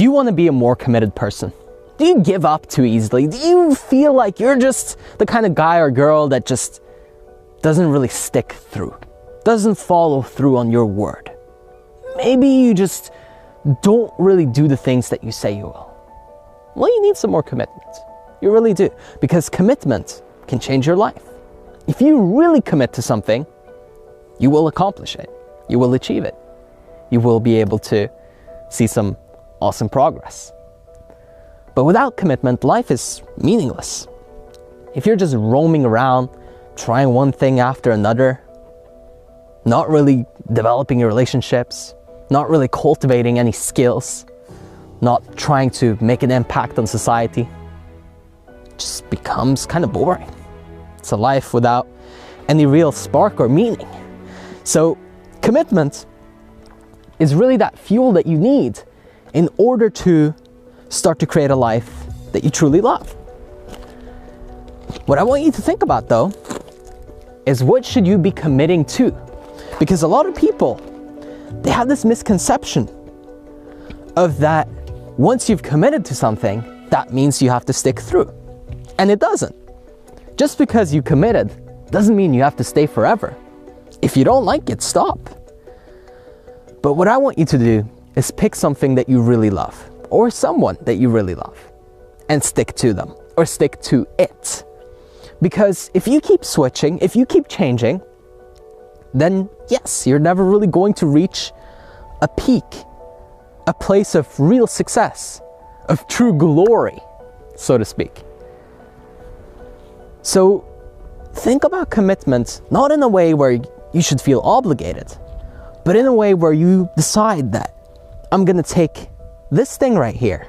Do you want to be a more committed person? Do you give up too easily? Do you feel like you're just the kind of guy or girl that just doesn't really stick through, doesn't follow through on your word? Maybe you just don't really do the things that you say you will. Well, you need some more commitment. You really do, because commitment can change your life. If you really commit to something, you will accomplish it. You will achieve it. You will be able to see some awesome progress. But without commitment, life is meaningless. If you're just roaming around, trying one thing after another, not really developing your relationships, not really cultivating any skills, not trying to make an impact on society, it just becomes kind of boring. It's a life without any real spark or meaning. So commitment is really that fuel that you need in order to start to create a life that you truly love. What I want you to think about, though, is what should you be committing to? Because a lot of people, they have this misconception of that once you've committed to something, that means you have to stick through. And it doesn't. Just because you committed doesn't mean you have to stay forever. If you don't like it, stop. But what I want you to do is pick something that you really love, or someone that you really love, and stick to them, or stick to it. Because if you keep switching, if you keep changing, then yes, you're never really going to reach a peak, a place of real success, of true glory, so to speak. So think about commitment, not in a way where you should feel obligated, but in a way where you decide that I'm gonna take this thing right here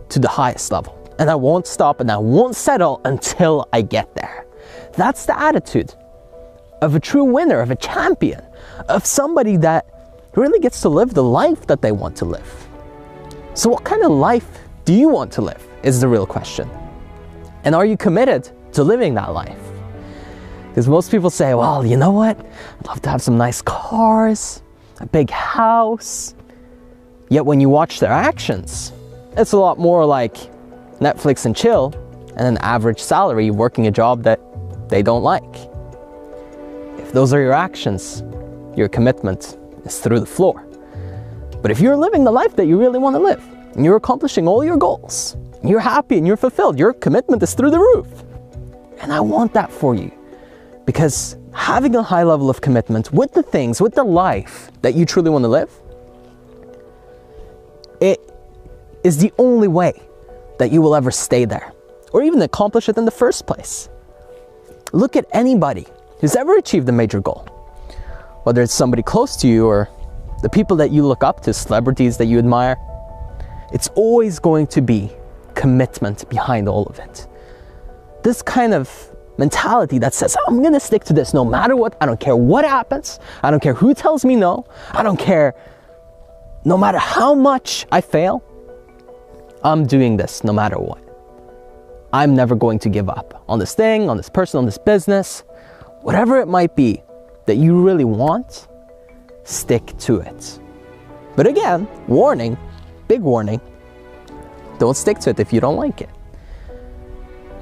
to the highest level, and I won't stop and I won't settle until I get there. That's the attitude of a true winner, of a champion, of somebody that really gets to live the life that they want to live. So what kind of life do you want to live is the real question. And are you committed to living that life? Because most people say, well, you know what? I'd love to have some nice cars, a big house. Yet when you watch their actions, it's a lot more like Netflix and chill and an average salary working a job that they don't like. If those are your actions, your commitment is through the floor. But if you're living the life that you really want to live, and you're accomplishing all your goals, and you're happy and you're fulfilled, your commitment is through the roof. And I want that for you. Because having a high level of commitment with the things, with the life that you truly want to live, it is the only way that you will ever stay there, or even accomplish it in the first place. Look at anybody who's ever achieved a major goal, whether it's somebody close to you or the people that you look up to, celebrities that you admire. It's always going to be commitment behind all of it. This kind of mentality that says, I'm gonna stick to this no matter what. I don't care what happens. I don't care who tells me no. I don't care no matter how much I fail. I'm doing this no matter what. I'm never going to give up on this thing, on this person, on this business. Whatever it might be that you really want, stick to it. But again, warning, big warning, don't stick to it if you don't like it.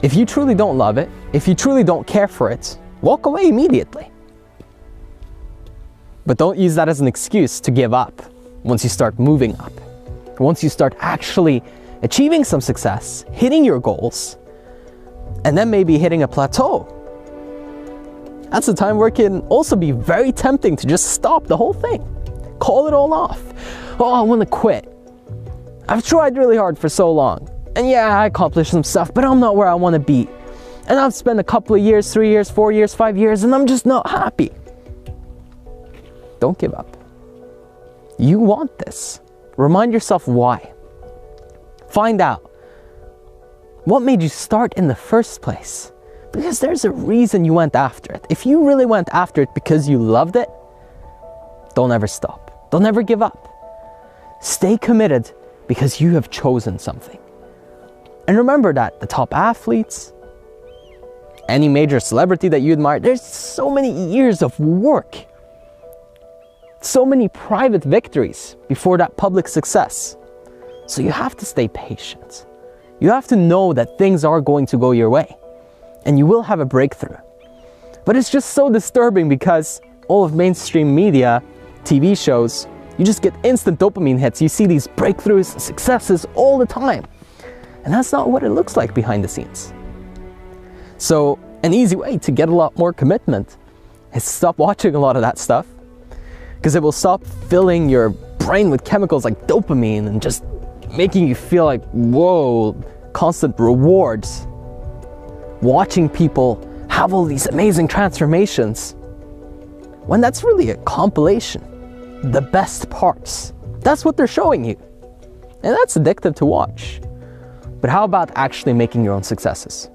If you truly don't love it, if you truly don't care for it, walk away immediately. But don't use that as an excuse to give up once you start moving up. Once you start actually achieving some success, hitting your goals, and then maybe hitting a plateau. That's a time where it can also be very tempting to just stop the whole thing. Call it all off. Oh, I want to quit. I've tried really hard for so long. And yeah, I accomplished some stuff, but I'm not where I want to be. And I've spent a couple of years, 3 years, 4 years, 5 years, and I'm just not happy. Don't give up. You want this. Remind yourself why. Find out what made you start in the first place. Because there's a reason you went after it. If you really went after it because you loved it, don't ever stop. Don't ever give up. Stay committed because you have chosen something. And remember that the top athletes, any major celebrity that you admire, there's so many years of work, so many private victories before that public success. So you have to stay patient. You have to know that things are going to go your way and you will have a breakthrough. But it's just so disturbing because all of mainstream media, TV shows, you just get instant dopamine hits. You see these breakthroughs, successes all the time. And that's not what it looks like behind the scenes. So an easy way to get a lot more commitment is stop watching a lot of that stuff, because it will stop filling your brain with chemicals like dopamine and just making you feel like, whoa, constant rewards. Watching people have all these amazing transformations, when that's really a compilation, the best parts. That's what they're showing you. And that's addictive to watch. But how about actually making your own successes?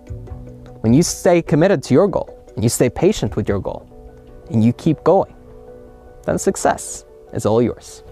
When you stay committed to your goal, and you stay patient with your goal, and you keep going, then success is all yours.